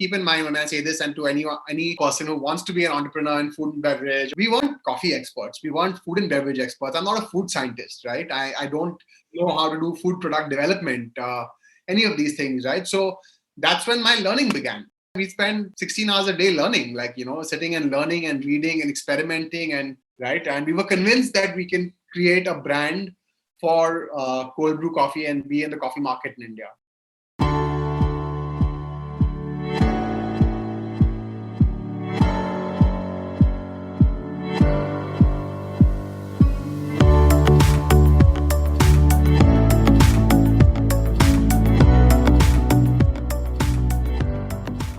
keep in mind when I say this, and to any person who wants to be an entrepreneur in food and beverage, we want coffee experts. We want food and beverage experts. I'm not a food scientist, right? I don't know how to do food product development, any of these things, right? So that's when my learning began. We spend 16 hours a day learning, sitting and learning and reading and experimenting, and right. And we were convinced that we can create a brand for cold brew coffee and be in the coffee market in India.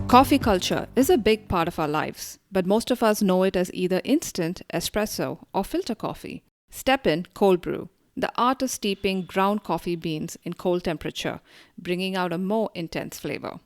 Coffee culture is a big part of our lives, but most of us know it as either instant, espresso, or filter coffee. Step in cold brew, the art of steeping ground coffee beans in cold temperature, bringing out a more intense flavor.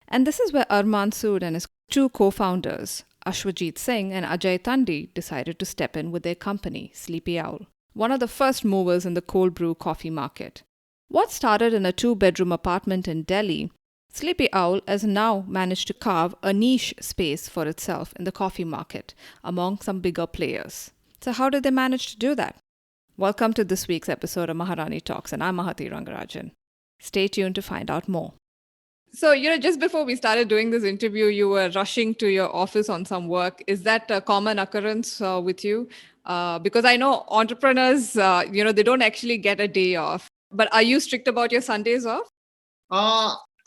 And this is where Arman Sood and his two co-founders, Ashwajeet Singh and Ajai Thandi, decided to step in with their company, Sleepy Owl, one of the first movers in the cold brew coffee market. What started in a 2-bedroom apartment in Delhi, Sleepy Owl has now managed to carve a niche space for itself in the coffee market among some bigger players. So how did they manage to do that? Welcome to this week's episode of Maharani Talks, and I'm Mahati Rangarajan. Stay tuned to find out more. So, just before we started doing this interview, you were rushing to your office on some work. Is that a common occurrence with you? Because I know entrepreneurs, they don't actually get a day off. But are you strict about your Sundays off?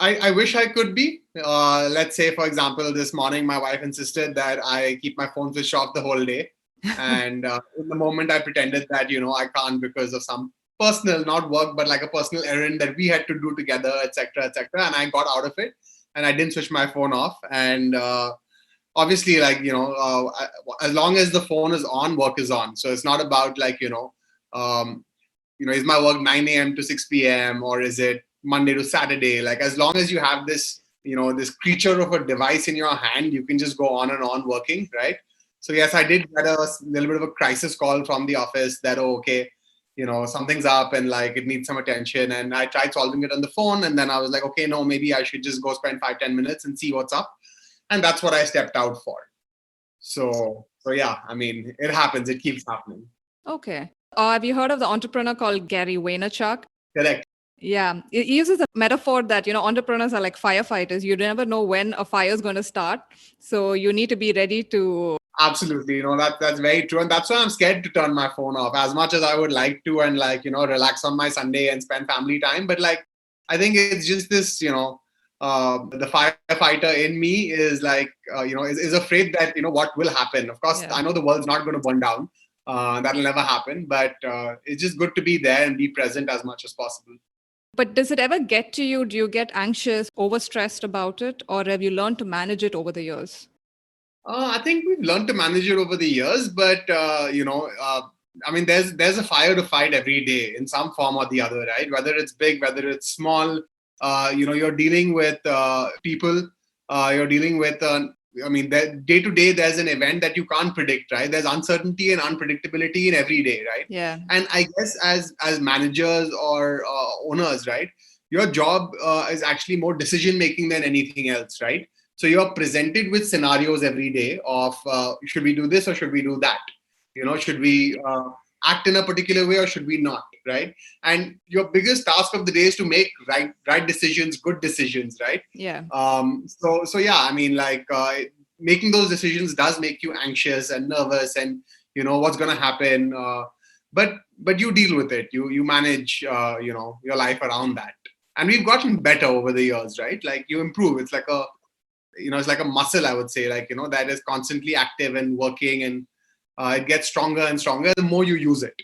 I wish I could be. Let's say, for example, this morning, my wife insisted that I keep my phone switched off the whole day. And in the moment, I pretended that, I can't because of some personal, not work, but like a personal errand that we had to do together, etc., etc. And I got out of it and I didn't switch my phone off. And obviously, as long as the phone is on, work is on. So it's not about is my work 9 a.m. to 6 p.m. or is it Monday to Saturday? Like, as long as you have this, this creature of a device in your hand, you can just go on and on working, right? So yes, I did get a little bit of a crisis call from the office that, something's up and like it needs some attention. And I tried solving it on the phone. And then I was like, okay, no, maybe I should just go spend 5-10 minutes and see what's up. And that's what I stepped out for. So yeah, I mean, it happens. It keeps happening. Okay. Have you heard of the entrepreneur called Gary Vaynerchuk? Correct. Yeah, it uses a metaphor that, entrepreneurs are like firefighters. You never know when a fire is going to start. So you need to be ready to... Absolutely. That's very true. And that's why I'm scared to turn my phone off as much as I would like to and relax on my Sunday and spend family time. But I think it's just this, the firefighter in me is is afraid that, what will happen. Of course, yeah. I know the world's not going to burn down. That'll never happen. But it's just good to be there and be present as much as possible. But does it ever get to you? Do you get anxious, overstressed about it? Or have you learned to manage it over the years? I think we've learned to manage it over the years, but, there's a fire to fight every day in some form or the other, right? Whether it's big, whether it's small, you're dealing with people, you're dealing with, day to day, there's an event that you can't predict, right? There's uncertainty and unpredictability in every day, right? Yeah. And I guess as managers or owners, right, your job is actually more decision making than anything else, right? So you're presented with scenarios every day of should we do this or should we do that? Should we act in a particular way or should we not, right? And your biggest task of the day is to make right decisions, good decisions, right? Yeah. So yeah, making those decisions does make you anxious and nervous and what's going to happen. But you deal with it. You manage your life around that. And we've gotten better over the years, right? Like you improve. It's like a muscle, I would say, that is constantly active and working, and it gets stronger and stronger the more you use it.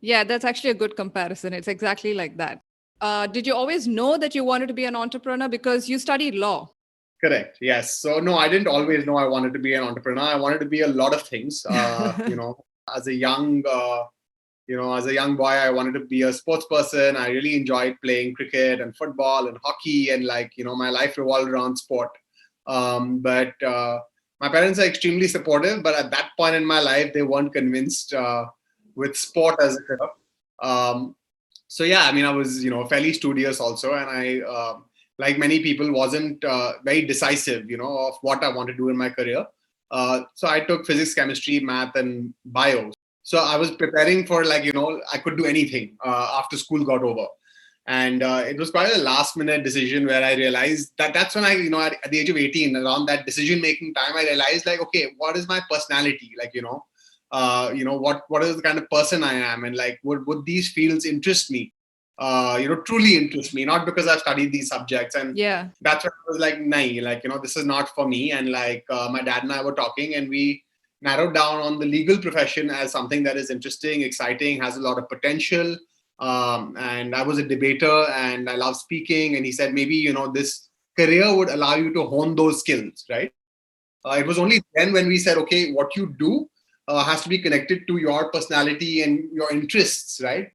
Yeah, that's actually a good comparison. It's exactly like that. Did you always know that you wanted to be an entrepreneur because you studied law? Correct. Yes. So no, I didn't always know I wanted to be an entrepreneur. I wanted to be a lot of things. As a young boy, I wanted to be a sports person. I really enjoyed playing cricket and football and hockey, and my life revolved around sport. But my parents are extremely supportive, but at that point in my life, they weren't convinced with sport as a career. So yeah, I was fairly studious also, and like many people, wasn't very decisive, of what I want to do in my career. So I took physics, chemistry, math, and bio. So I was preparing for I could do anything after school got over. And it was quite a last minute decision where I realized that's when at the age of 18, around that decision making time, I realized okay, what is my personality? What is the kind of person I am? And would these fields interest me? Truly interest me, not because I've studied these subjects. And Yeah. that's when I was like, nah, this is not for me. And my dad and I were talking, and we narrowed down on the legal profession as something that is interesting, exciting, has a lot of potential. And I was a debater and I love speaking. And he said, maybe, this career would allow you to hone those skills, right? It was only then when we said, okay, what you do has to be connected to your personality and your interests, right?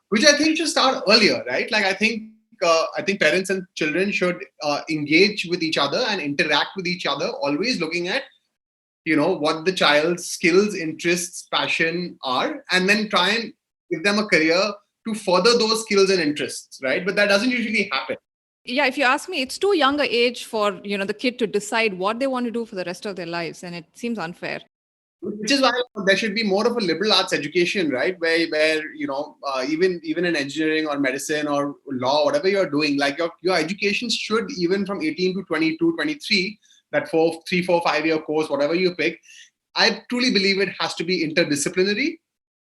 Which I think should start earlier, right? I think parents and children should engage with each other and interact with each other, always looking at what the child's skills, interests, passion are, and then try and give them a career to further those skills and interests, right? But that doesn't usually happen. Yeah, if you ask me, it's too young a age for the kid to decide what they want to do for the rest of their lives, and it seems unfair. Which is why there should be more of a liberal arts education, right? Where even in engineering or medicine or law, whatever you're doing, your education should, even from 18 to 22, 23, that 3, 4, 5 year course, whatever you pick, I truly believe it has to be interdisciplinary.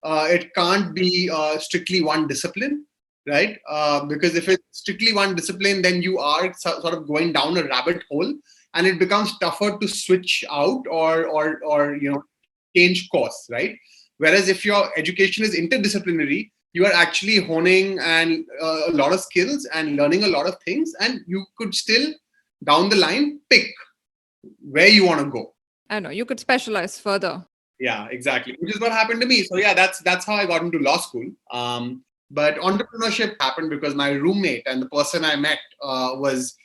It can't be strictly one discipline, right? Because if it's strictly one discipline, then you are sort of going down a rabbit hole, and it becomes tougher to switch out or change course, right? Whereas if your education is interdisciplinary, you are actually honing and a lot of skills and learning a lot of things, and you could still down the line pick where you want to go. I know, you could specialize further. Yeah, exactly. Which is what happened to me. So yeah, that's how I got into law school. But entrepreneurship happened because my roommate and the person I met was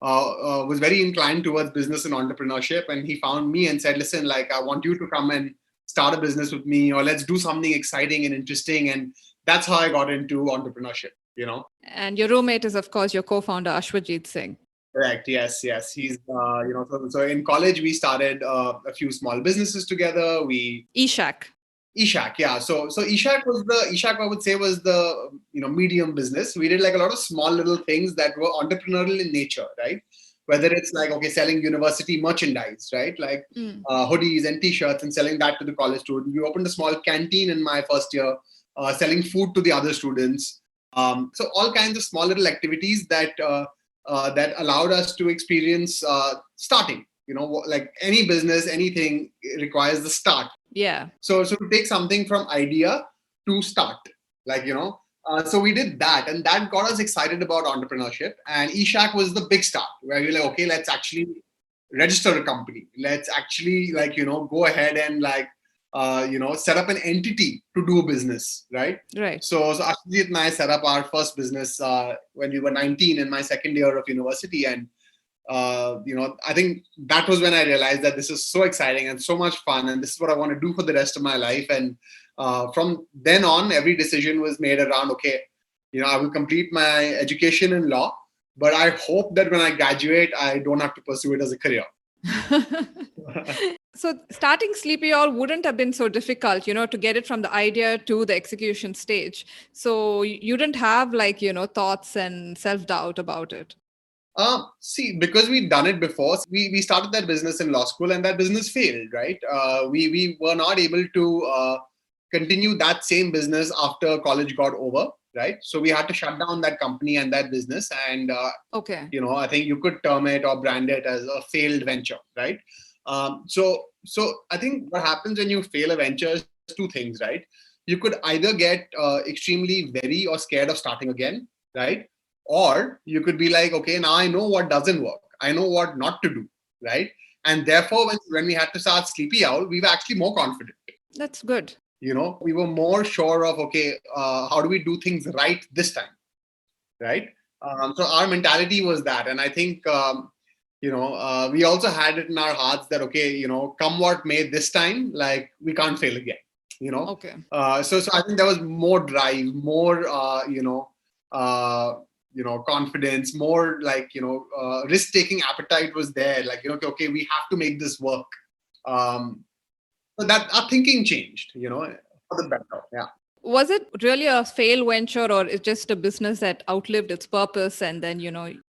very inclined towards business and entrepreneurship, and he found me and said, "Listen, I want you to come and start a business with me, or let's do something exciting and interesting." And that's how I got into entrepreneurship. And your roommate is, of course, your co-founder Ashwajeet Singh. Correct. Yes. He's, so in college, we started a few small businesses together. Eshak. Yeah. So Eshak, I would say, was the, medium business. We did a lot of small little things that were entrepreneurial in nature, right? Whether it's selling university merchandise, right? Hoodies and t-shirts and selling that to the college students. We opened a small canteen in my first year, selling food to the other students. So all kinds of small little activities that allowed us to experience starting. Like any business, anything requires the start. Yeah. So to take something from idea to start, so we did that, and that got us excited about entrepreneurship. And Eshak was the big start where we were okay, let's actually register a company. Let's actually go ahead and set up an entity to do business, right? Right. So Ashwajeet and I set up our first business when we were 19 in my second year of university. And, I think that was when I realized that this is so exciting and so much fun. And this is what I want to do for the rest of my life. And from then on, every decision was made around, okay, I will complete my education in law, but I hope that when I graduate, I don't have to pursue it as a career. So starting Sleepy Owl wouldn't have been so difficult, to get it from the idea to the execution stage. So you didn't have thoughts and self-doubt about it. See, because we'd done it before, we started that business in law school, and that business failed, right? We were not able to continue that same business after college got over, right? So we had to shut down that company and that business. And, okay, I think you could term it or brand it as a failed venture, right? So I think what happens when you fail a venture is two things, right? You could either get extremely wary or scared of starting again, right? Or you could be like, okay, now I know what doesn't work. I know what not to do, right? And therefore, when we had to start Sleepy Owl, we were actually more confident. That's good. We were more sure of, okay, how do we do things right this time, right? So our mentality was that. And I think, we also had it in our hearts that, okay, come what may this time, we can't fail again, Okay. So I think there was more drive, more, confidence, more like, risk-taking appetite was there. Like, okay, we have to make this work. So that our thinking changed, for the better. Yeah. Was it really a fail venture, or it's just a business that outlived its purpose and then,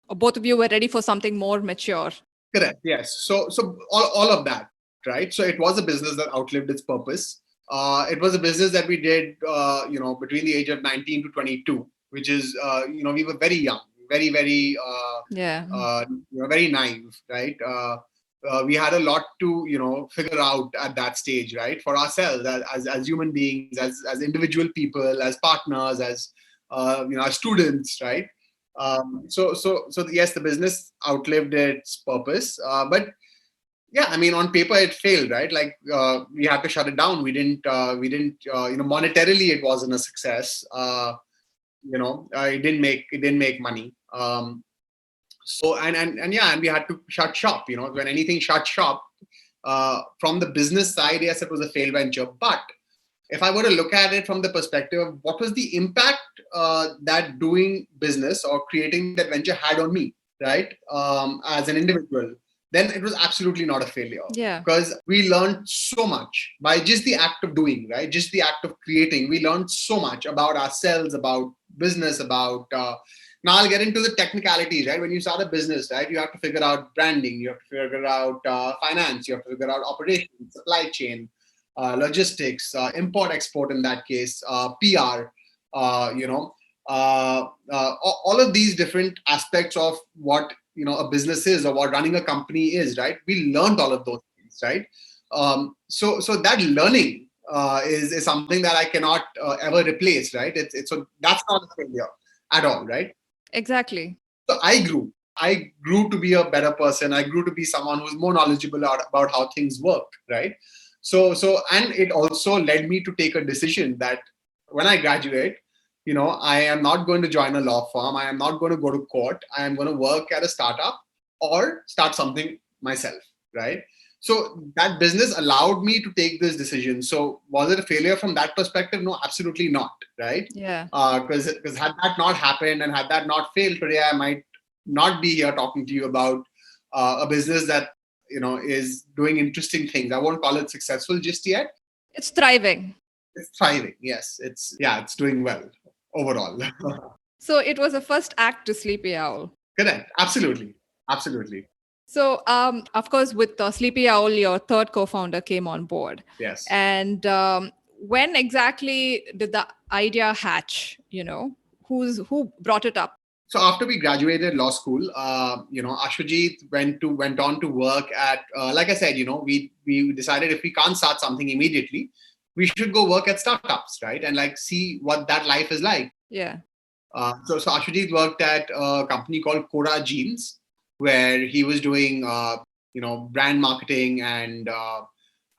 both of you were ready for something more mature? Correct. Yes. So all of that, right? So it was a business that outlived its purpose. It was a business that we did, between the age of 19 to 22, which is, we were very young, very, very, Yeah. very naive, right? We had a lot to, figure out at that stage, right? For ourselves as human beings, as individual people, as partners, as students, right? So yes, the business outlived its purpose, but yeah, I mean, on paper it failed, right? Like, we had to shut it down. We didn't, monetarily it wasn't a success. It didn't make money. So and yeah, and we had to shut shop. When anything shut shop, from the business side, yes, it was a failed venture. But if I were to look at it from the perspective of what was the impact that doing business or creating that venture had on me, right, as an individual, then it was absolutely not a failure. Yeah. Because we learned so much by just the act of doing, right? Just the act of creating. We learned so much about ourselves, about business, about. Now I'll get into the technicalities, right? When you start a business, right, you have to figure out branding, you have to figure out finance, you have to figof out operations, supply chain, logistics, import export in that case, PR, all of these different aspects of what a business is or what running a company is, right? We learned all of those things, right? So that learning is something that I cannot ever replace, right? It's so that's not a failure at all, right? Exactly. So I grew. I grew to be a better person. I grew to be someone who's more knowledgeable about how things work, right? And it also led me to take a decision that when I graduate, I am not going to join a law firm. I am not going to go to court. I am going to work at a startup or start something myself, right? So that business allowed me to take this decision. So was it a failure from that perspective? No, absolutely not, right? Yeah. Because had that not happened and had that not failed today, I might not be here talking to you about a business that is doing interesting things. I won't call it successful just yet. It's thriving. It's thriving. Yes, it's doing well overall. So it was a first act to Sleepy Owl. Correct. Absolutely. So, of course, with Sleepy Owl, your third co-founder came on board. Yes. And when exactly did the idea hatch? Who brought it up? So after we graduated law school, Ashwajeet went on to work at, like I said, we decided if we can't start something immediately, we should go work at startups, right? And like see what that life is like. Yeah. So Ashwajeet worked at a company called Cora Jeans, where he was doing, brand marketing and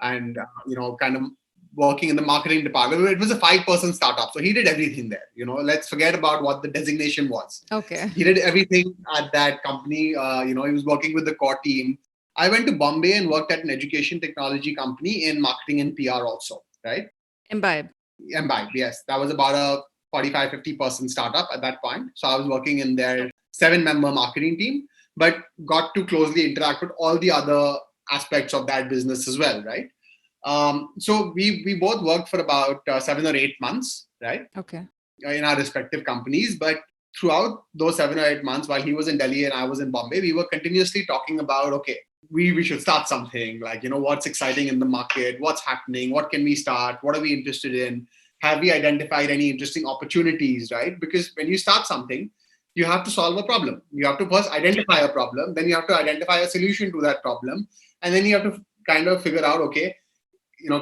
kind of working in the marketing department. It was a 5-person startup. So he did everything there. Let's forget about what the designation was. Okay. He did everything at that company. He was working with the core team. I went to Bombay and worked at an education technology company in marketing and PR also, right? Imbibe, yes. That was about a 45, 50-person startup at that point. So I was working in their 7-member marketing team, but got to closely interact with all the other aspects of that business as well, right? So we both worked for about 7 or 8 months, right? Okay. In our respective companies. But throughout those 7 or 8 months, while he was in Delhi and I was in Bombay, we were continuously talking about, okay, we should start something, like, what's exciting in the market, what's happening, what can we start, what are we interested in, have we identified any interesting opportunities, right? Because when you start something, you have to solve a problem. You have to first identify a problem, then you have to identify a solution to that problem, and then you have to kind of figure out, okay,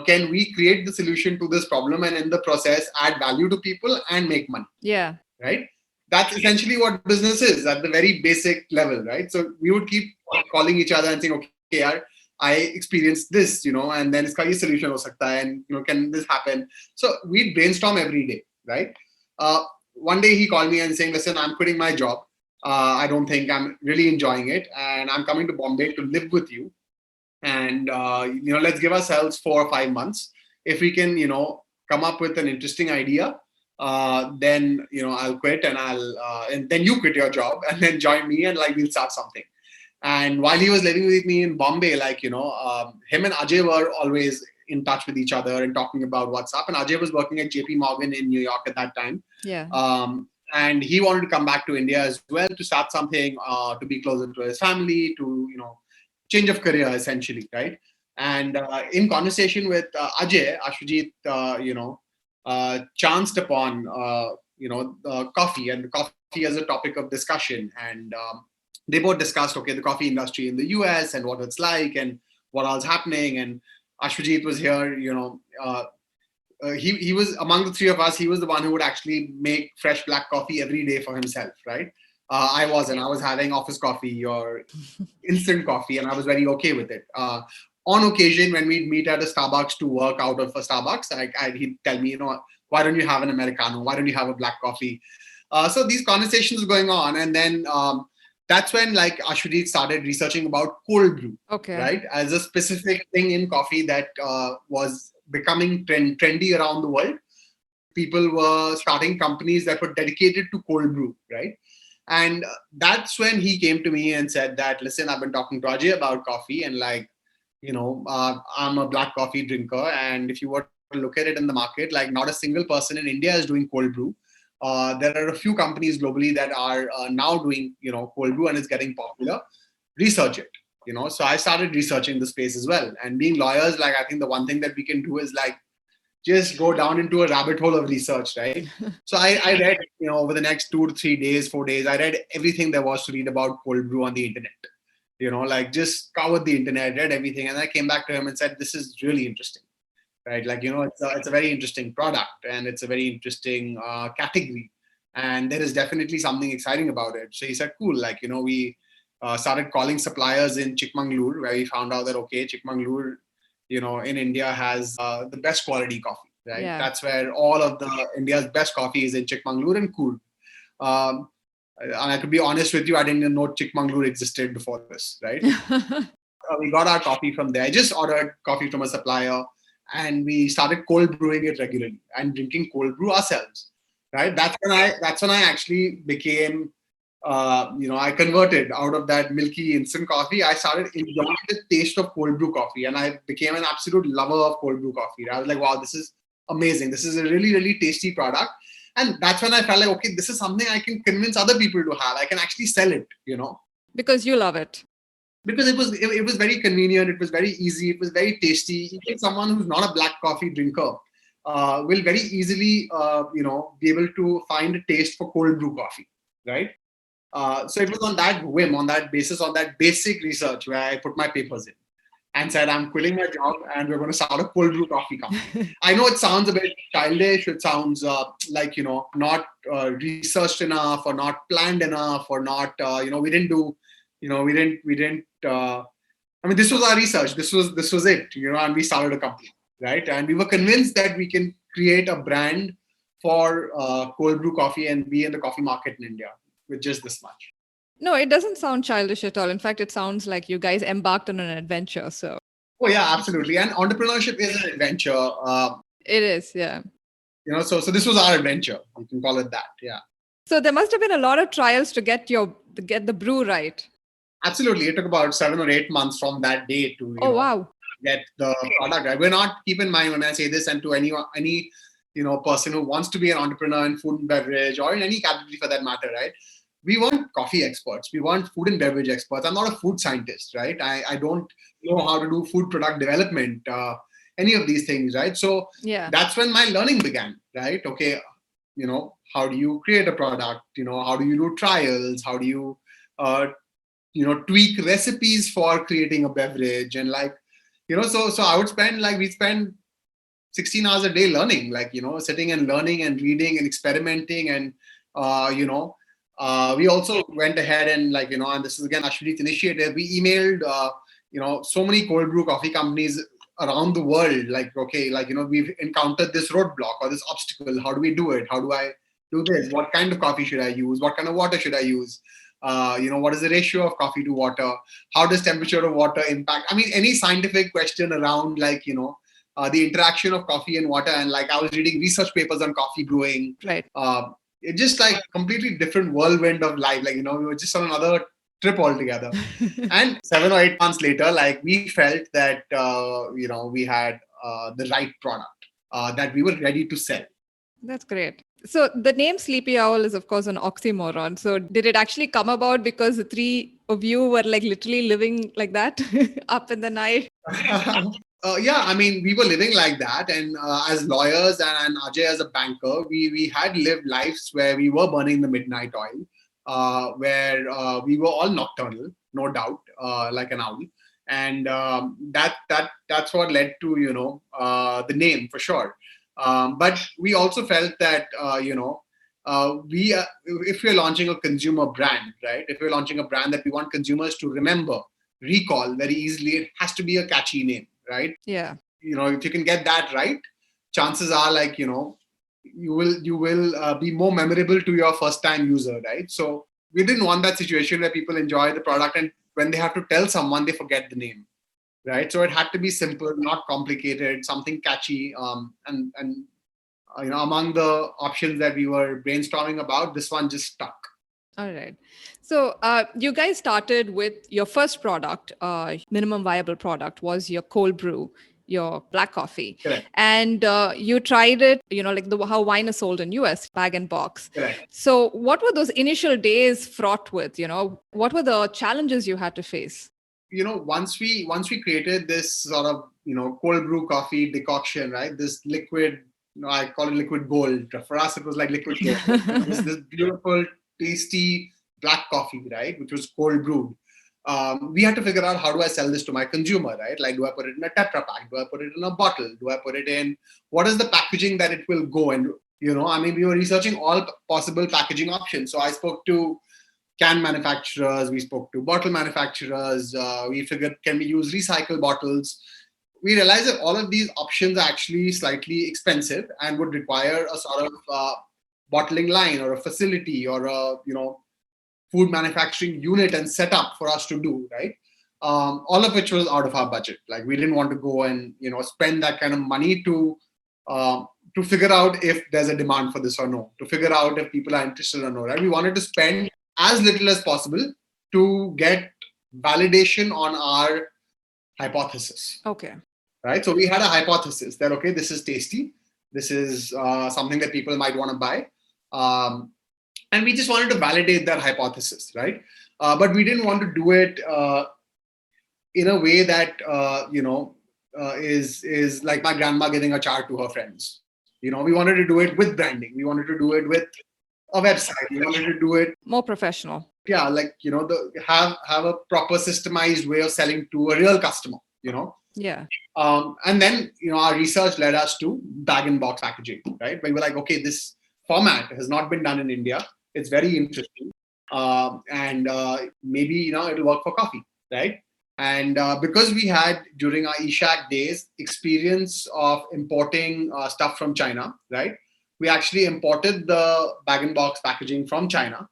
can we create the solution to this problem and in the process add value to people and make money? Yeah. Right? That's essentially what business is at the very basic level, right? So we would keep calling each other and saying, okay, I experienced this, and then iska ye solution ho sakta hai, and can this happen? So we brainstorm every day, right? One day he called me and saying, listen, I'm quitting my job. I don't think I'm really enjoying it, and I'm coming to Bombay to live with you. And let's give ourselves 4 or 5 months. If we can, come up with an interesting idea, then I'll quit and and then you quit your job and then join me and like we'll start something. And while he was living with me in Bombay, him and Ajay were always in touch with each other and talking about what's up. And Ajay was working at JP Morgan in New York at that time. Yeah. And he wanted to come back to India as well to start something, to be closer to his family, to, change of career essentially, right? And in conversation with Ajay, Ashwajeet, chanced upon, coffee and the coffee as a topic of discussion. And they both discussed, okay, the coffee industry in the US and what it's like and what else happening. And Ashwajeet was here, he was among the three of us. He was the one who would actually make fresh black coffee every day for himself, right? I was having office coffee or instant coffee, and I was very okay with it. On occasion, when we'd meet at a Starbucks to work out of a Starbucks, he'd tell me, why don't you have an Americano? Why don't you have a black coffee? So these conversations were going on, and then that's when like Ashwajeet started researching about cold brew, right, as a specific thing in coffee that was becoming trendy around the world. People were starting companies that were dedicated to cold brew, right? And that's when he came to me and said that, listen, I've been talking to Ajay about coffee, and I'm a black coffee drinker, and if you were to look at it in the market, like not a single person in India is doing cold brew. There are a few companies globally that are now doing, cold brew, and it's getting popular. Research it, So I started researching the space as well. And being lawyers, I think the one thing that we can do is just go down into a rabbit hole of research, right? So I read, over the next 2 to 3 days, 4 days, I read everything there was to read about cold brew on the internet. Just covered the internet, read everything. And I came back to him and said, this is really interesting. Right, it's a very interesting product, and it's a very interesting category, and there is definitely something exciting about it. So he said, cool. We started calling suppliers in Chikmagalur, where we found out that Chikmagalur, in India has the best quality coffee. Right, that's where all of the India's best coffee is, in Chikmagalur and Cool. And I could be honest with you, I didn't even know Chikmagalur existed before this. Right, we got our coffee from there. I just ordered coffee from a supplier. And we started cold brewing it regularly and drinking cold brew ourselves, right? That's when I actually became, I converted out of that milky instant coffee. I started enjoying the taste of cold brew coffee, and I became an absolute lover of cold brew coffee. I was like, wow, this is amazing. This is a really, really tasty product. And that's when I felt like, okay, this is something I can convince other people to have. I can actually sell it, Because you love it. Because it was very convenient, it was very easy, it was very tasty. Even someone who's not a black coffee drinker will very easily, be able to find a taste for cold brew coffee, right? So it was on that whim, on that basis, on that basic research where I put my papers in and said, I'm quitting my job and we're going to start a cold brew coffee company. I know it sounds a bit childish. It sounds not researched enough or not planned enough or not, we didn't do. This was our research. This was it, and we started a company, right? And we were convinced that we can create a brand for cold brew coffee and be in the coffee market in India with just this much. No, it doesn't sound childish at all. In fact, it sounds like you guys embarked on an adventure. So. Oh yeah, absolutely. And entrepreneurship is an adventure. It is, yeah. So this was our adventure. You can call it that, yeah. So there must have been a lot of trials to get the brew right. Absolutely. It took about 7 or 8 months from that day to wow. get the product right. We're not, keep in mind when I say this, and to any person who wants to be an entrepreneur in food and beverage or in any category for that matter, right? We want coffee experts. We want food and beverage experts. I'm not a food scientist, right? I don't know how to do food product development, any of these things, right? So that's when my learning began, right? Okay, how do you create a product? How do you do trials? How do you tweak recipes for creating a beverage, and so I would spend we spend 16 hours a day learning, sitting and learning and reading and experimenting. And we also went ahead and and this is again Ashwajeet's initiative. We emailed so many cold brew coffee companies around the world, we've encountered this roadblock or this obstacle. How do we do it? How do I do this? What kind of coffee should I use? What kind of water should I use? What is the ratio of coffee to water? How does temperature of water impact? Any scientific question around the interaction of coffee and water. And like I was reading research papers on coffee brewing. Right. It's just like completely different whirlwind of life. Like, we were just on another trip altogether. And 7 or 8 months later, like we felt that, we had the right product that we were ready to sell. That's great. So the name Sleepy Owl is, of course, an oxymoron. So did it actually come about because the three of you were like literally living like that up in the night? Yeah, I mean, we were living like that. And as lawyers and Ajay as a banker, we had lived lives where we were burning the midnight oil, where we were all nocturnal, no doubt, like an owl. And that's what led to, the name for sure. But we also felt that, if we're launching a consumer brand, right? If we're launching a brand that we want consumers to remember, recall very easily, it has to be a catchy name, right? Yeah. If you can get that right, chances are like, you will be more memorable to your first time user, right? So we didn't want that situation where people enjoy the product and when they have to tell someone, they forget the name, right? So it had to be simple, not complicated, something catchy. And among the options that we were brainstorming about, this one just stuck. All right. So you guys started with your first product, minimum viable product was your cold brew, your black coffee. Correct. And you tried it, like how wine is sold in US, bag and box. Correct. So what were those initial days fraught with? What were the challenges you had to face? Once we created this sort of, cold brew coffee decoction, right? This liquid, I call it liquid gold. For us, it was like liquid gold. It was this beautiful, tasty black coffee, right? Which was cold brewed. We had to figure out, how do I sell this to my consumer, right? Like, do I put it in a Tetra Pak? Do I put it in a bottle? Do I put it in, what is the packaging that it will go? And, we were researching all possible packaging options. So I spoke to can manufacturers, we spoke to bottle manufacturers, we figured, can we use recycled bottles? We realized that all of these options are actually slightly expensive and would require a sort of bottling line or a facility or a, food manufacturing unit and setup for us to do, right? All of which was out of our budget. Like, we didn't want to go and, spend that kind of money to figure out if there's a demand for this or no, to figure out if people are interested or no, right? We wanted to spend as little as possible to get validation on our hypothesis. Okay. Right. So we had a hypothesis that, okay, this is tasty. This is something that people might want to buy. And we just wanted to validate that hypothesis, right? But we didn't want to do it in a way that, is like my grandma giving a chart to her friends. We wanted to do it with branding. We wanted to do it with a website. We wanted to do it more professional. Yeah, like, have a proper systemized way of selling to a real customer, Yeah. And then, our research led us to bag and box packaging, right? We were like, okay, this format has not been done in India. It's very interesting. And maybe, it'll work for coffee, right? And because we had, during our eShack days, experience of importing stuff from China, right? We actually imported the bag and box packaging from China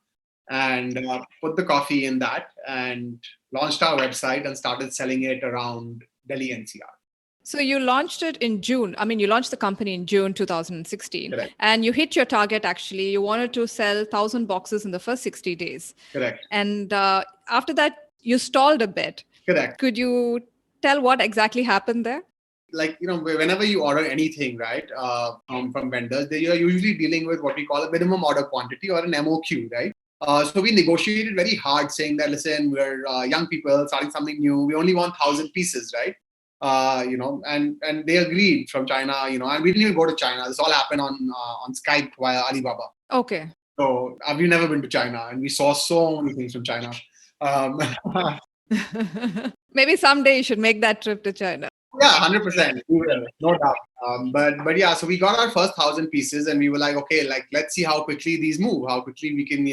and put the coffee in that and launched our website and started selling it around Delhi NCR. So you launched it in June. I mean, you launched the company in June 2016. Correct. And you hit your target, actually. You wanted to sell 1,000 boxes in the first 60 days. Correct. And after that, you stalled a bit. Correct. Could you tell what exactly happened there? Like, whenever you order anything, right, from vendors, you're usually dealing with what we call a minimum order quantity or an MOQ, right? So we negotiated very hard, saying that, listen, we're young people starting something new. We only want 1,000 pieces, right? And they agreed from China, and we didn't even go to China. This all happened on Skype via Alibaba. Okay. So we've never been to China, and we saw so many things from China. Maybe someday you should make that trip to China. Yeah, 100%. We will, no doubt. But yeah, so we got our first 1,000 pieces, and we were like, okay, like, let's see how quickly these move, how quickly we can,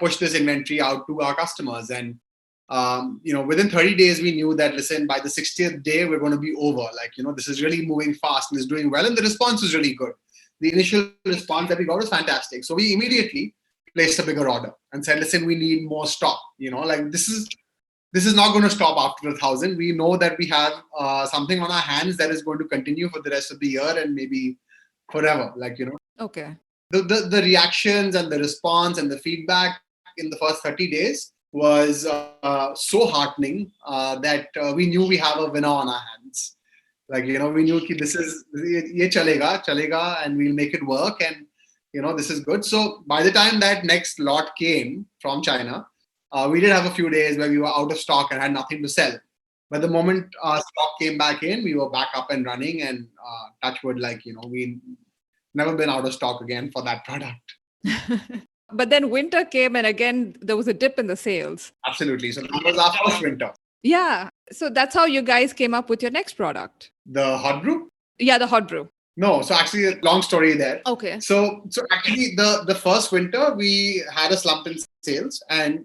push this inventory out to our customers. And within 30 days, we knew that, listen, by the 60th day, we're going to be over. Like, this is really moving fast and is doing well. And the response was really good. The initial response that we got was fantastic. So we immediately placed a bigger order and said, listen, we need more stock. Like, this is this is not going to stop after 1,000. We know that we have something on our hands that is going to continue for the rest of the year and maybe forever. Okay. The reactions and the response and the feedback in the first 30 days was so heartening that we knew we have a winner on our hands. We knew this is ye chalega, and we'll make it work, and this is good. So by the time that next lot came from China, we did have a few days where we were out of stock and had nothing to sell. But the moment stock came back in, we were back up and running, and touch wood, we never been out of stock again for that product. But then winter came and again there was a dip in the sales. Absolutely. So that was our first winter. Yeah. So that's how you guys came up with your next product. The hot brew? Yeah, the hot brew. No. So actually a long story there. Okay. So actually the first winter we had a slump in sales, and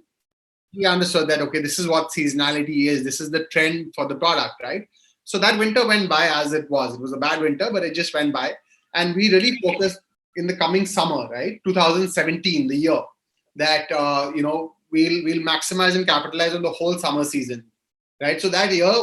we understood that, okay, this is what seasonality is. This is the trend for the product, right? So that winter went by as it was. It was a bad winter, but it just went by. And we really focused in the coming summer, right? 2017, the year that, we'll maximize and capitalize on the whole summer season, right? So that year,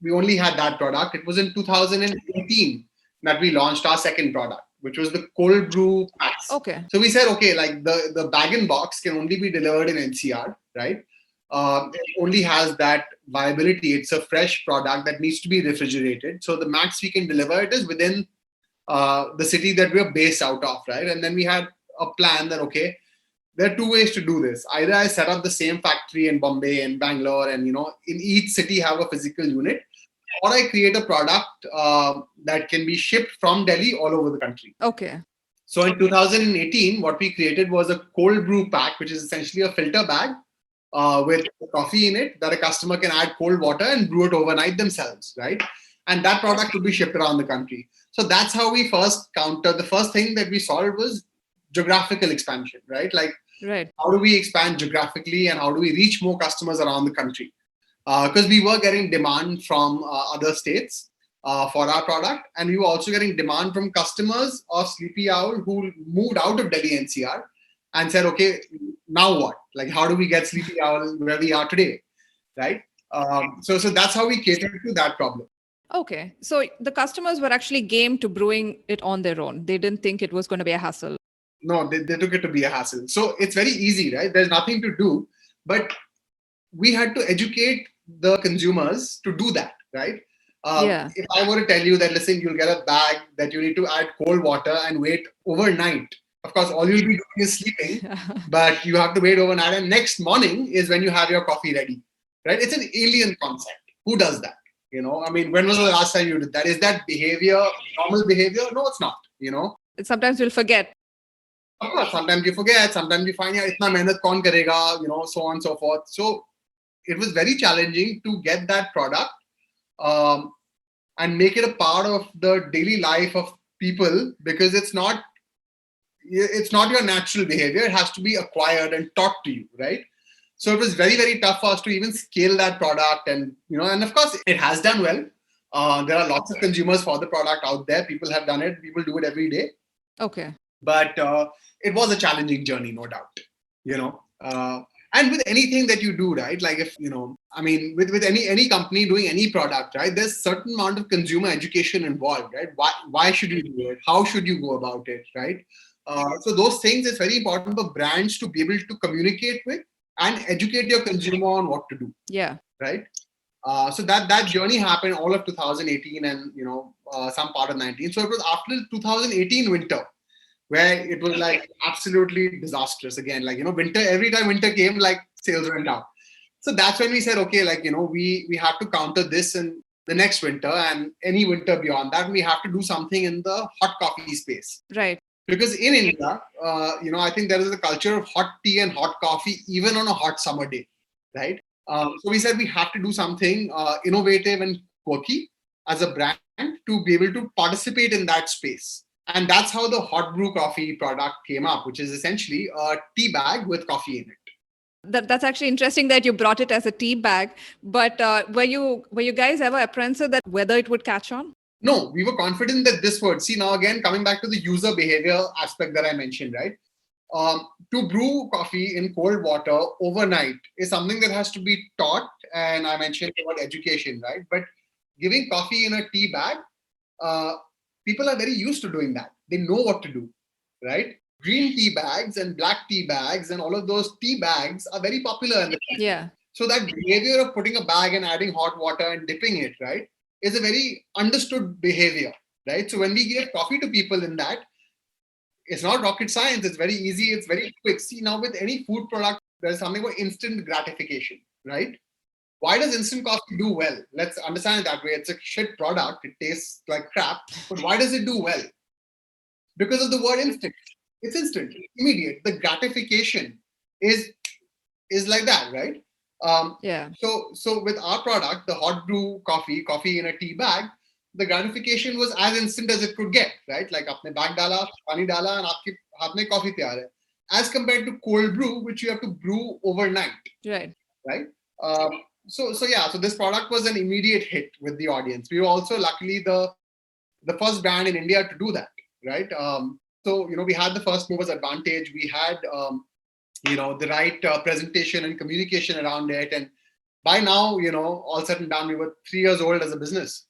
we only had that product. It was in 2018 that we launched our second product, which was the cold brew packs. Okay. So we said, okay, the bag and box can only be delivered in NCR, right? It only has that viability. It's a fresh product that needs to be refrigerated. So the max we can deliver it is within the city that we're based out of, right? And then we had a plan that, okay, there are two ways to do this. Either I set up the same factory in Bombay and Bangalore and, in each city have a physical unit, or I create a product that can be shipped from Delhi all over the country. Okay. So in 2018, what we created was a cold brew pack, which is essentially a filter bag with coffee in it that a customer can add cold water and brew it overnight themselves, right? And that product will be shipped around the country. So that's how we first countered. The first thing that we solved was geographical expansion, right? Right. How do we expand geographically and how do we reach more customers around the country? Because we were getting demand from other states for our product. And we were also getting demand from customers of Sleepy Owl who moved out of Delhi NCR and said, okay, now what? How do we get Sleepy Owl where we are today, right? So that's how we catered to that problem. Okay. So the customers were actually game to brewing it on their own. They didn't think it was going to be a hassle. No, they took it to be a hassle. So it's very easy, right? There's nothing to do. But we had to educate the consumers to do that, right? If I were to tell you that, listen, you'll get a bag that you need to add cold water and wait overnight. Of course, all you'll be doing is sleeping, but you have to wait overnight. And next morning is when you have your coffee ready, right? It's an alien concept. Who does that? When was the last time you did that? Is that behavior normal behavior? No, it's not, Sometimes you'll forget. Of course, sometimes you forget, sometimes you find, itna mehnat kaun karega, so on and so forth. So it was very challenging to get that product and make it a part of the daily life of people, because it's not your natural behavior. It has to be acquired and taught to you, right? So it was very, very tough for us to even scale that product. And, and of course, it has done well. There are lots of consumers for the product out there. People have done it. People do it every day. Okay. But it was a challenging journey, no doubt, and with anything that you do, right? If, with any company doing any product, right? There's certain amount of consumer education involved, right? Why should you do it? How should you go about it, right? So those things, it's very important for brands to be able to communicate with and educate your consumer on what to do. Yeah. Right. So that journey happened all of 2018 and, some part of 19. So it was after 2018 winter where it was absolutely disastrous again. Winter, every time winter came, sales went down. So that's when we said, okay, we have to counter this in the next winter and any winter beyond that. We have to do something in the hot coffee space. Right. Because in India, I think there is a culture of hot tea and hot coffee, even on a hot summer day, right? So we said we have to do something innovative and quirky as a brand to be able to participate in that space. And that's how the hot brew coffee product came up, which is essentially a tea bag with coffee in it. That's actually interesting that you brought it as a tea bag. But were you guys ever apprehensive that whether it would catch on? No, we were confident that this would. See, now again, coming back to the user behavior aspect that I mentioned, right? To brew coffee in cold water overnight is something that has to be taught and I mentioned about education, right? But giving coffee in a tea bag, people are very used to doing that. They know what to do, right? Green tea bags and black tea bags and all of those tea bags are very popular in the country. Yeah. So that behavior of putting a bag and adding hot water and dipping it, right, is a very understood behavior, right? So when we give coffee to people in that, it's not rocket science. It's very easy. It's very quick. See, now with any food product, there's something called instant gratification, right? Why does instant coffee do well? Let's understand it that way. It's a shit product. It tastes like crap. But why does it do well? Because of the word instant. It's instant, immediate. The gratification is like that, right? Yeah. So with our product, the hot brew coffee in a tea bag, the gratification was as instant as it could get, right? Like आपने bag डाला, पानी डाला, and आपके हाथ में coffee तैयार है. As compared to cold brew, which you have to brew overnight, Right. right? So this product was an immediate hit with the audience. We were also luckily the first brand in India to do that, right? So we had the first movers advantage. We had the right presentation and communication around it, and by now, all said and done, we were 3 years old as a business,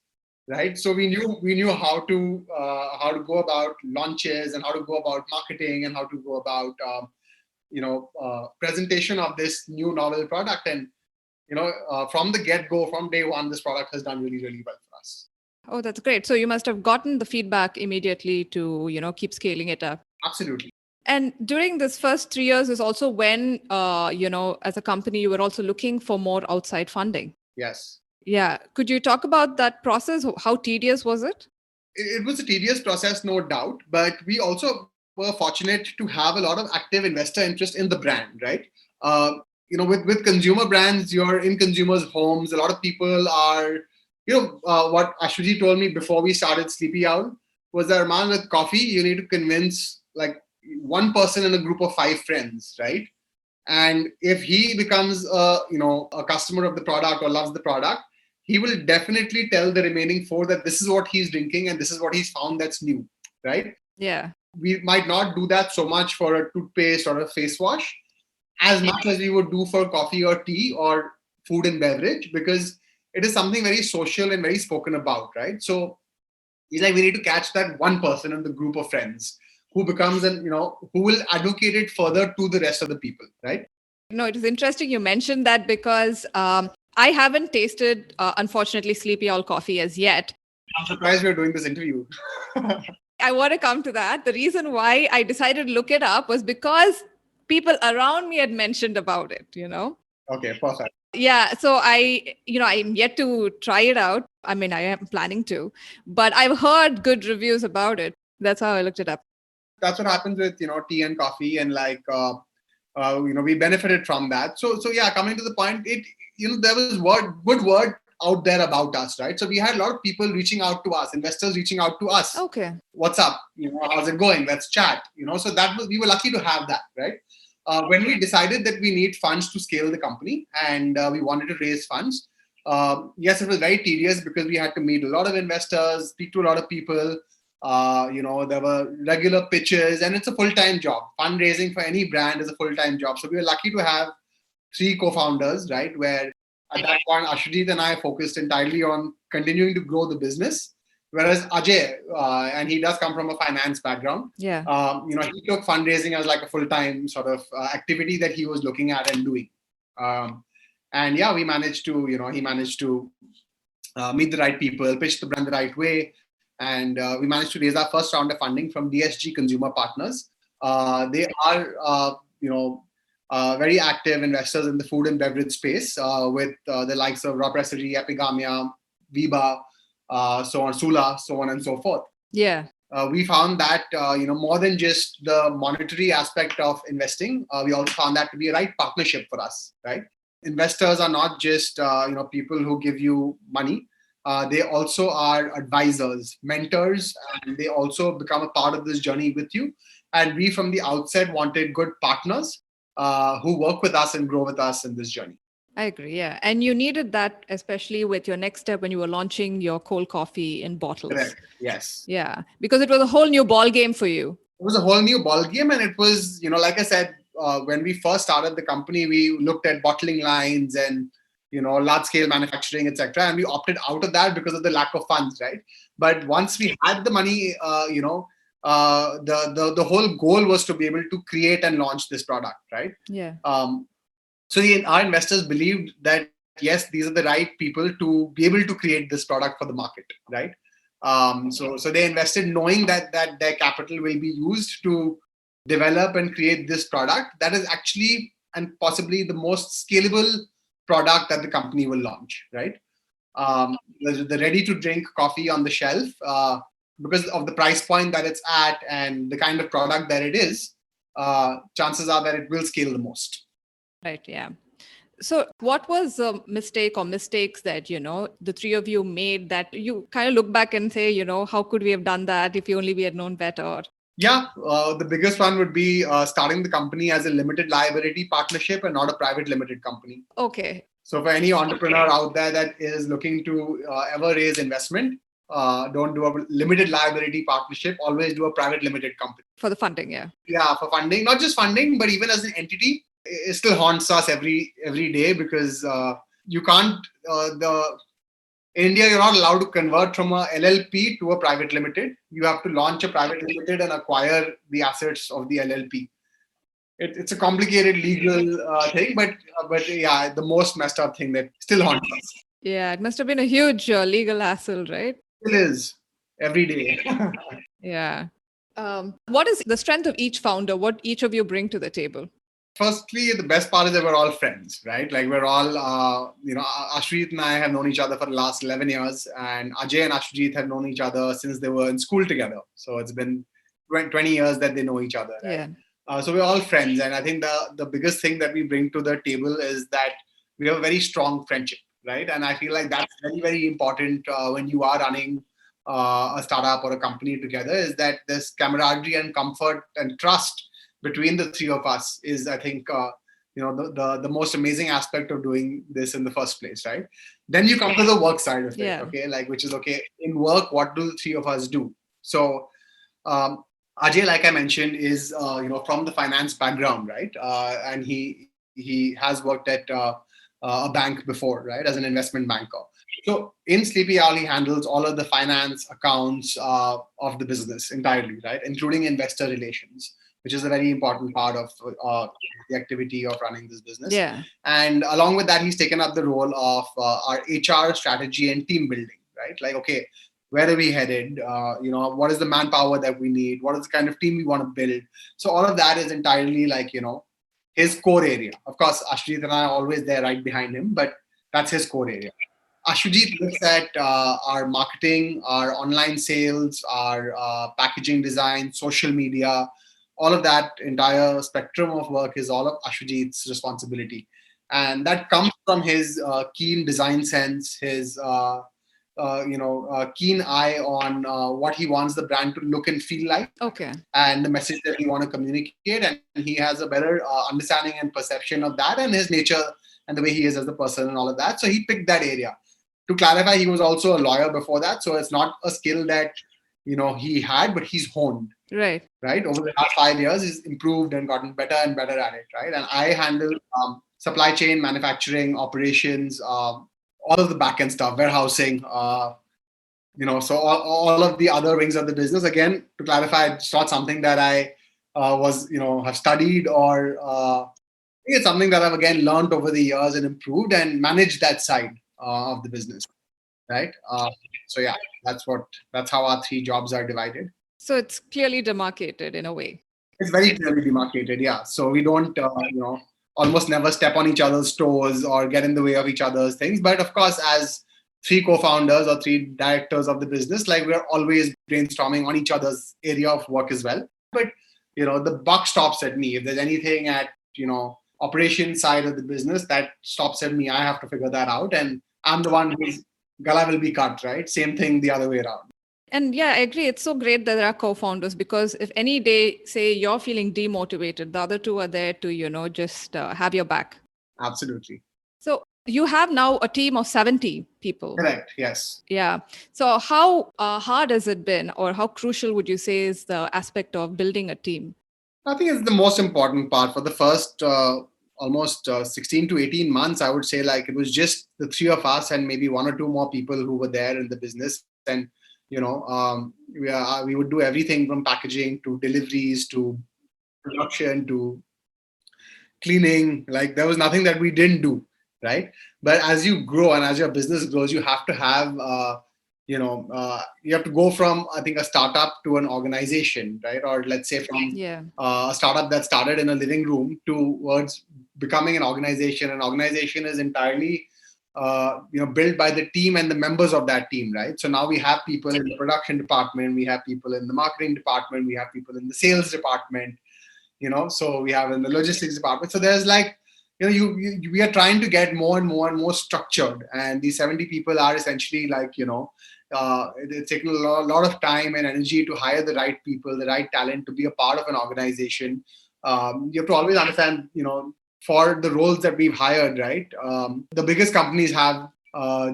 right? So we knew how to go about launches and how to go about marketing and how to go about presentation of this new novel product. And from the get-go, from day one, this product has done really, really well for us. Oh, that's great. So you must have gotten the feedback immediately to keep scaling it up. Absolutely. And during this first 3 years is also when, as a company, you were also looking for more outside funding. Yes. Yeah. Could you talk about that process? How tedious was it? It was a tedious process, no doubt. But we also were fortunate to have a lot of active investor interest in the brand, right? With consumer brands, you're in consumers' homes. A lot of people are, what Ashwajeet told me before we started Sleepy Owl was that, Arman, with coffee, you need to convince like one person in a group of 5 friends, right? And if he becomes a customer of the product or loves the product, he will definitely tell the remaining 4 that this is what he's drinking and this is what he's found that's new, right? Yeah. We might not do that so much for a toothpaste or a face wash as much as we would do for coffee or tea or food and beverage, because it is something very social and very spoken about, right? So he's like, we need to catch that one person in the group of friends who becomes who will advocate it further to the rest of the people, right? No, it is interesting you mentioned that because I haven't tasted, unfortunately, Sleepy Owl coffee as yet. I'm surprised we're doing this interview. I want to come to that. The reason why I decided to look it up was because people around me had mentioned about it, Okay, perfect. Yeah. So I'm yet to try it out. I mean, I am planning to, but I've heard good reviews about it. That's how I looked it up. That's what happens with, tea and coffee, and we benefited from that. So yeah, coming to the point, there was good word out there about us, right? So we had a lot of people reaching out to us, investors reaching out to us. Okay. What's up? How's it going? Let's chat. So we were lucky to have that, right? When we decided that we need funds to scale the company and we wanted to raise funds, yes, it was very tedious because we had to meet a lot of investors, speak to a lot of people. There were regular pitches, and it's a full-time job. Fundraising for any brand is a full-time job. So we were lucky to have 3 co-founders, right? Where at that point, Ashwajeet and I focused entirely on continuing to grow the business. Whereas Ajai, and he does come from a finance background. Yeah. He took fundraising as like a full-time sort of activity that he was looking at and doing. And yeah, he managed to meet the right people, pitch the brand the right way. And we managed to raise our first round of funding from DSG Consumer Partners. They are, very active investors in the food and beverage space with the likes of Raw Pressery, Epigamia, Viva, so on, Sula, so on and so forth. Yeah. We found that, more than just the monetary aspect of investing, we also found that to be a right partnership for us, right? Investors are not just, people who give you money. They also are advisors, mentors, and they also become a part of this journey with you. And we, from the outset, wanted good partners who work with us and grow with us in this journey. I agree. Yeah. And you needed that, especially with your next step when you were launching your cold coffee in bottles. Correct. Yes. Yeah. Because it was a whole new ball game for you. It was a whole new ball game. And it was, like I said, when we first started the company, we looked at bottling lines and, large scale manufacturing, etc. And we opted out of that because of the lack of funds, right? But once we had the money, the whole goal was to be able to create and launch this product, right? Yeah. So our investors believed that yes, these are the right people to be able to create this product for the market, right? So they invested knowing that their capital will be used to develop and create this product that is actually and possibly the most scalable product that the company will launch, right? The ready to drink coffee on the shelf, because of the price point that it's at and the kind of product that it is, chances are that it will scale the most. Right. Yeah. So what was a mistake or mistakes that, the three of you made that you kind of look back and say, how could we have done that if only we had known better? Yeah, the biggest one would be starting the company as a limited liability partnership and not a private limited company. Okay. So for any entrepreneur out there that is looking to ever raise investment, don't do a limited liability partnership. Always do a private limited company. For the funding, yeah. Yeah, for funding, not just funding, but even as an entity, it still haunts us every day because you can't. In India, you're not allowed to convert from a LLP to a private limited. You have to launch a private limited and acquire the assets of the LLP. It's a complicated legal thing, but yeah, the most messed up thing that still haunts us. Yeah, it must have been a huge legal hassle, right? It is every day. Yeah. What is the strength of each founder? What each of you bring to the table? Firstly, the best part is that we're all friends, right? Like we're all, Ashwajeet and I have known each other for the last 11 years, and Ajai and Ashwajeet have known each other since they were in school together. So it's been 20 years that they know each other. Right? Yeah. So we're all friends, and I think the biggest thing that we bring to the table is that we have a very strong friendship, right? And I feel like that's very, very important when you are running a startup or a company together, is that this camaraderie and comfort and trust between the three of us is, I think, the most amazing aspect of doing this in the first place, right? Then you come to the work side of it, Yeah. okay? Like, which is, okay, in work, what do the three of us do? So, Ajay, like I mentioned, is, from the finance background, right? And he has worked at a bank before, right? As an investment banker. So in Sleepy Owl, he handles all of the finance accounts of the business entirely, right? Including investor relations, which is a very important part of the activity of running this business. Yeah. And along with that, he's taken up the role of our HR strategy and team building, right? Like, okay, where are we headed? What is the manpower that we need? What is the kind of team we want to build? So all of that is entirely like, his core area. Of course, Ashwajeet and I are always there right behind him, but that's his core area. Ashwajeet looks at our marketing, our online sales, our packaging design, social media. All of that entire spectrum of work is all of Ashwajeet's responsibility. And that comes from his keen design sense, his keen eye on what he wants the brand to look and feel like. Okay. And the message that we want to communicate. And he has a better understanding and perception of that and his nature and the way he is as a person and all of that. So he picked that area. To clarify, he was also a lawyer before that. So it's not a skill that, he had, but he's honed. Right. Over the last 5 years, he's improved and gotten better and better at it, right? And I handle supply chain, manufacturing, operations, all of the back-end stuff, warehousing, so all of the other wings of the business. Again, to clarify, it's not something that I have studied or I think it's something that I've again learned over the years and improved and managed that side of the business, right? So yeah, that's how our three jobs are divided. So it's clearly demarcated in a way. It's very clearly demarcated, yeah. So we don't, almost never step on each other's toes or get in the way of each other's things. But of course, as three co-founders or three directors of the business, like we're always brainstorming on each other's area of work as well. But, the buck stops at me. If there's anything at, operation side of the business that stops at me, I have to figure that out. And I'm the one whose gala will be cut, right? Same thing the other way around. And yeah, I agree. It's so great that there are co-founders because if any day, say you're feeling demotivated, the other two are there to, just have your back. Absolutely. So you have now a team of 70 people. Correct. Yes. Yeah. So how hard has it been, or how crucial would you say is the aspect of building a team? I think it's the most important part for the first almost 16 to 18 months, I would say, like, it was just the three of us and maybe one or two more people who were there in the business. And, we would do everything from packaging to deliveries to production to cleaning. Like, there was nothing that we didn't do, right? But as you grow and as your business grows, you have to have you have to go from, I think, a startup to an organization, right? Or let's say from a startup that started in a living room towards becoming an organization. An organization is entirely built by the team and the members of that team, right? So now we have people in the production department, we have people in the marketing department, we have people in the sales department, so we have in the logistics department. So there's like, we are trying to get more and more and more structured. And these 70 people are essentially like, it's taken a lot of time and energy to hire the right people, the right talent to be a part of an organization. You have to always understand, for the roles that we've hired, right? The biggest companies have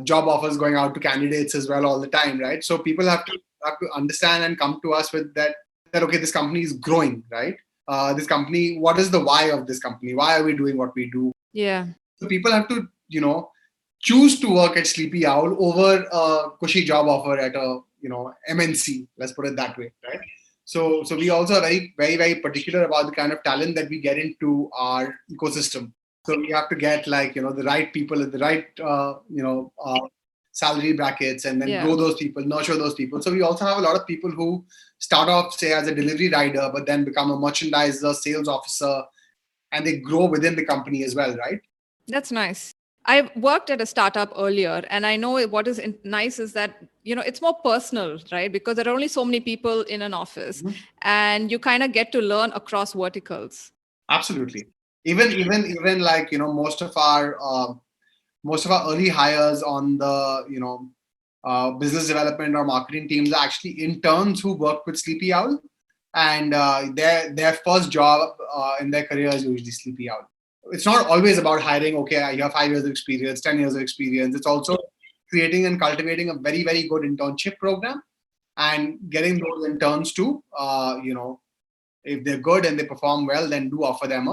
job offers going out to candidates as well all the time, right? So people have to understand and come to us with that okay, this company is growing, right? This company, what is the why of this company? Why are we doing what we do? Yeah. So people have to, choose to work at Sleepy Owl over a cushy job offer at a, MNC. Let's put it that way, right? So we also are very, very, very particular about the kind of talent that we get into our ecosystem. So we have to get like, the right people at the right, salary brackets, and then grow those people, nurture those people. So we also have a lot of people who start off, say, as a delivery rider, but then become a merchandiser, sales officer, and they grow within the company as well, right? That's nice. I worked at a startup earlier, and I know what is nice is that, it's more personal, right? Because there are only so many people in an office, and you kind of get to learn across verticals. Absolutely. Even like, most of our early hires on the, business development or marketing teams are actually interns who work with Sleepy Owl, and their first job in their career is usually Sleepy Owl. It's not always about hiring, okay, you have 5 years of experience, 10 years of experience. It's also creating and cultivating a very, very good internship program and getting those interns to, if they're good and they perform well, then do offer them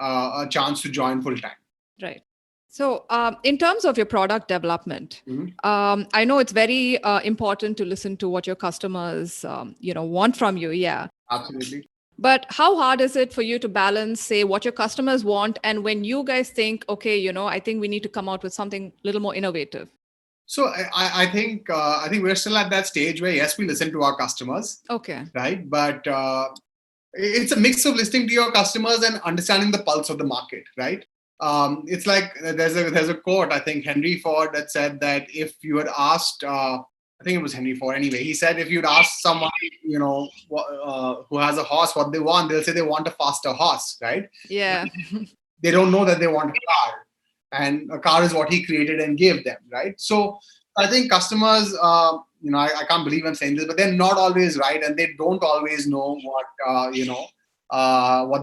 a chance to join full time. Right. So in terms of your product development, I know it's very important to listen to what your customers, want from you. Yeah, absolutely. But how hard is it for you to balance, say, what your customers want and when you guys think, okay, I think we need to come out with something a little more innovative? So I think we're still at that stage where, yes, we listen to our customers. Okay. Right. But it's a mix of listening to your customers and understanding the pulse of the market. Right. It's like there's a quote, I think Henry Ford, that said that if you had asked, I think it was Henry Ford anyway, he said if you'd ask someone, who has a horse what they want, they'll say they want a faster horse, right? Yeah. They don't know that they want a car. And a car is what he created and gave them, right? So I think customers, I can't believe I'm saying this, but they're not always right, and they don't always know what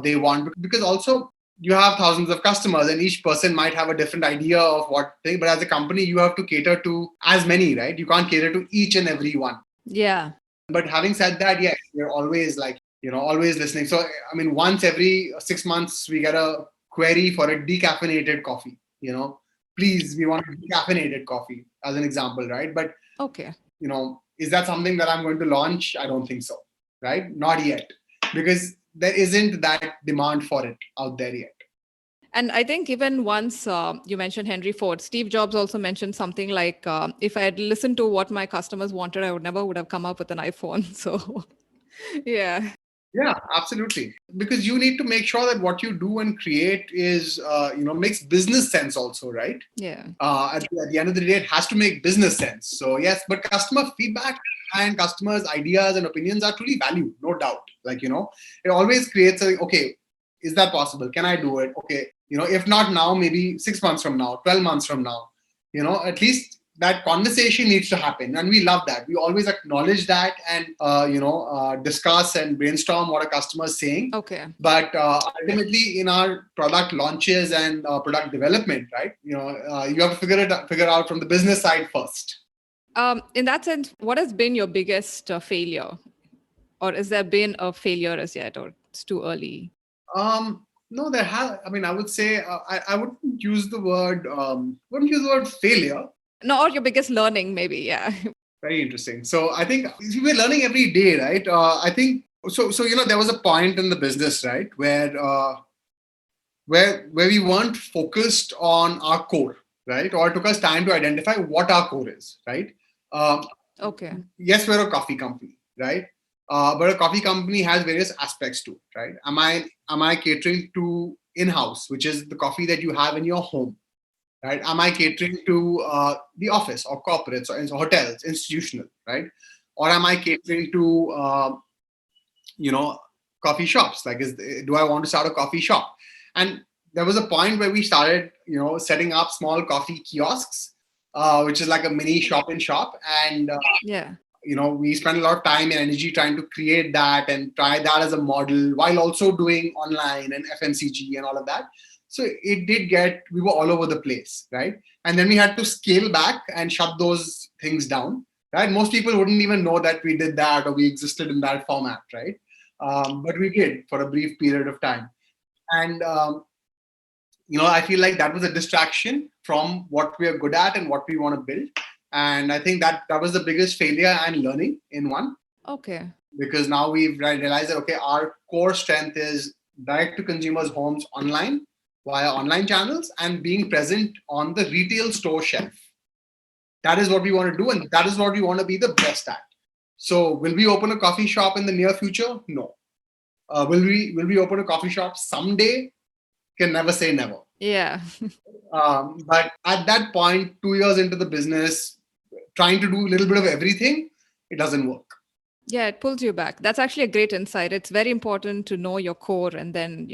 they want. Because also you have thousands of customers, and each person might have a different idea of what they. But as a company, you have to cater to as many, right? You can't cater to each and every one. Yeah. But having said that, yes, we're always always listening. So I mean, once every 6 months, we get a query for a decaffeinated coffee. Please, we want a decaffeinated coffee, as an example, right? But okay, is that something that I'm going to launch? I don't think so, right? Not yet, because there isn't that demand for it out there yet. And I think even once you mentioned Henry Ford, Steve Jobs also mentioned something like, if I had listened to what my customers wanted, I would have come up with an iPhone. So, yeah. Yeah, absolutely. Because you need to make sure that what you do and create is, makes business sense also, right? Yeah. At the end of the day, it has to make business sense. So yes, but customer feedback and customers' ideas and opinions are truly valued, no doubt. Like, it always creates okay, is that possible? Can I do it? Okay. If not now, maybe 6 months from now, 12 months from now, at least that conversation needs to happen. And we love that. We always acknowledge that and, discuss and brainstorm what a customer is saying. Okay. But ultimately in our product launches and product development, right, you have to figure out from the business side first. In that sense, what has been your biggest failure? Or has there been a failure as yet, or it's too early? No, there have. I mean, I would say I wouldn't use the word failure. No, or your biggest learning, maybe. Yeah. Very interesting. So I think we're learning every day, right? I think so. So there was a point in the business, right, where we weren't focused on our core, right, or it took us time to identify what our core is, right? Um, Okay. yes, we're a coffee company, right? But a coffee company has various aspects to it, right? Am I catering to in-house, which is the coffee that you have in your home, right? Am I catering to the office or corporates or hotels, institutional, right? Or am I catering to you know coffee shops? Like, do I want to start a coffee shop? And there was a point where we started, setting up small coffee kiosks, which is like a mini shop in shop, and Yeah. we spent a lot of time and energy trying to create that and try that as a model while also doing online and FMCG and all of that. So we were all over the place, right? And then we had to scale back and shut those things down, right? Most people wouldn't even know that we did that or we existed in that format, right? But we did for a brief period of time. And I feel like that was a distraction from what we are good at and what we want to build. And I think that was the biggest failure and learning in one, Okay. because now we've realized that, okay, our core strength is direct to consumers' homes online via online channels and being present on the retail store shelf. That is what we want to do, and that is what we want to be the best at. So, will we open a coffee shop in the near future? No. Will we open a coffee shop someday? Can never say never. Yeah. But at that point, 2 years into the business, trying to do a little bit of everything, it doesn't work. Yeah, it pulls you back. That's actually a great insight. It's very important to know your core and then,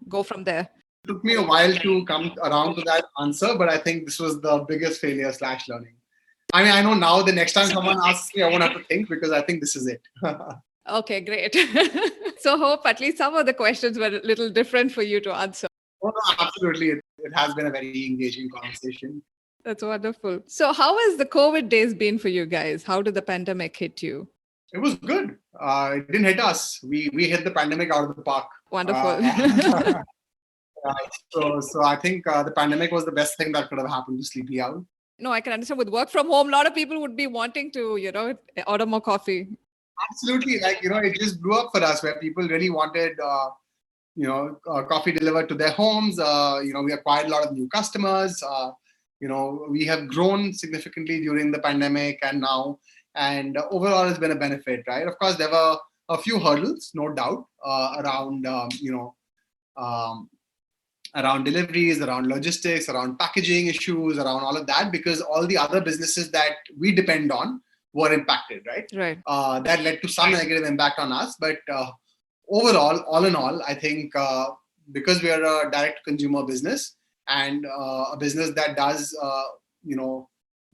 go from there. It took me a while to come around to that answer, but I think this was the biggest failure / learning. I mean, I know now the next time someone asks me, I won't have to think, because I think this is it. Okay, great. So hope at least some of the questions were a little different for you to answer. Oh, no, absolutely. It has been a very engaging conversation. That's wonderful. So how has the COVID days been for you guys? How did the pandemic hit you? It was good. It didn't hit us. We hit the pandemic out of the park. Wonderful. So I think the pandemic was the best thing that could have happened to Sleepy Owl. No, I can understand with work from home, a lot of people would be wanting to, order more coffee. Absolutely. Like, it just blew up for us where people really wanted, coffee delivered to their homes. We acquired a lot of new customers. We have grown significantly during the pandemic and now, and overall it's been a benefit, right? Of course, there were a few hurdles, no doubt, around, around deliveries, around logistics, around packaging issues, around all of that, because all the other businesses that we depend on were impacted, right? Right. That led to some negative impact on us. But overall, all in all, I think because we are a direct consumer business and a business that does,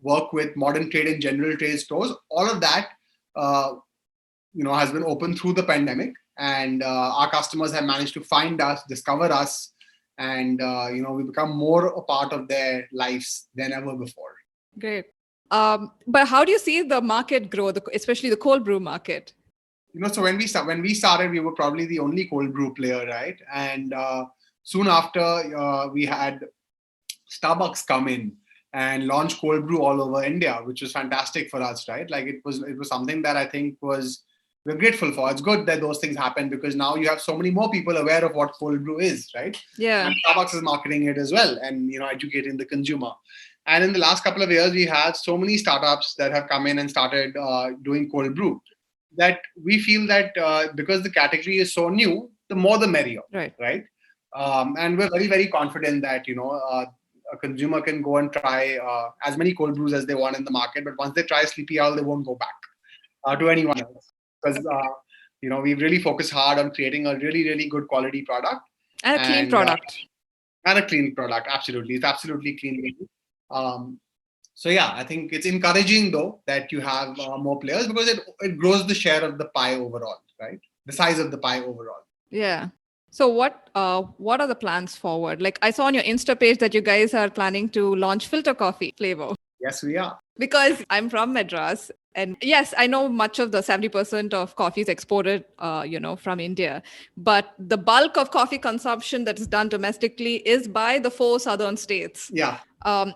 work with modern trade and general trade stores, all of that, has been open through the pandemic. And our customers have managed to find us, discover us, and we become more a part of their lives than ever before. Great. But how do you see the market grow, especially the cold brew market? So when we started, we were probably the only cold brew player, right? And soon after, we had Starbucks come in and launch cold brew all over India, which was fantastic for us, right? Like it was something that I think we're grateful for. It's good that those things happen because now you have so many more people aware of what cold brew is, right? Yeah. And Starbucks is marketing it as well and, educating the consumer. And in the last couple of years, we had so many startups that have come in and started doing cold brew that we feel that because the category is so new, the more the merrier, right? And we're very, very confident that, a consumer can go and try as many cold brews as they want in the market. But once they try Sleepy Owl, they won't go back to anyone else. Because, we've really focused hard on creating a really, really good quality product. And a clean product. And a clean product, absolutely. It's absolutely clean. So yeah, I think it's encouraging though that you have more players because it grows the share of the pie overall, right? The size of the pie overall. Yeah. So what are the plans forward? Like I saw on your Insta page that you guys are planning to launch filter coffee flavor. Yes, we are. Because I'm from Madras And yes, I know much of the 70% of coffee is exported, from India. But the bulk of coffee consumption that is done domestically is by the 4 southern states. Yeah.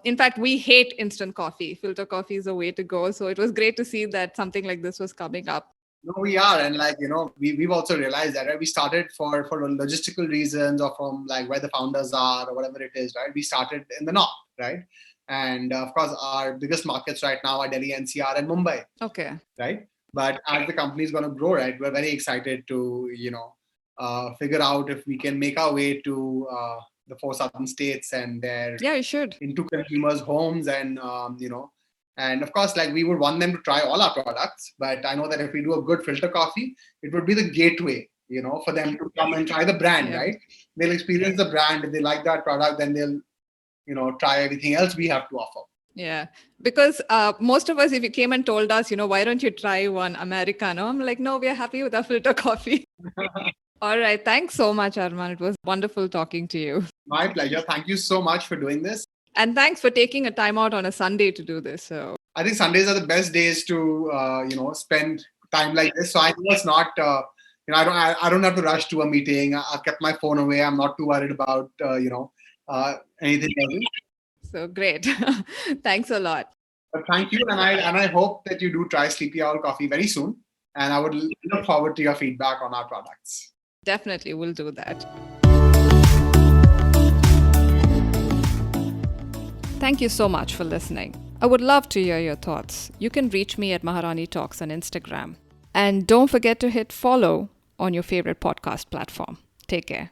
In fact, we hate instant coffee. Filter coffee is the way to go. So it was great to see that something like this was coming up. No, we are. And we've also realized that, right? We started for logistical reasons or from like where the founders are or whatever it is, right? We started in the north, right? And of course, our biggest markets right now are Delhi, NCR, and Mumbai. Okay. Right. But as the company is going to grow, right, we're very excited to, figure out if we can make our way to the 4 southern states and their you should into consumers' homes and, and of course, like we would want them to try all our products. But I know that if we do a good filter coffee, it would be the gateway, for them to come and try the brand, right? They'll experience the brand. If they like that product, then they'll, try everything else we have to offer. Yeah, because most of us, if you came and told us, why don't you try one Americano? I'm like, no, we're happy with our filter coffee. All right. Thanks so much, Arman. It was wonderful talking to you. My pleasure. Thank you so much for doing this. And thanks for taking a time out on a Sunday to do this. So I think Sundays are the best days to, spend time like this. So I know it's not, I don't have to rush to a meeting. I've kept my phone away. I'm not too worried about, anything else. So great. Thanks a lot. But thank you. And I hope that you do try Sleepy Owl coffee very soon. And I would look forward to your feedback on our products. Definitely, we'll do that. Thank you so much for listening. I would love to hear your thoughts. You can reach me at Maharani Talks on Instagram. And don't forget to hit follow on your favorite podcast platform. Take care.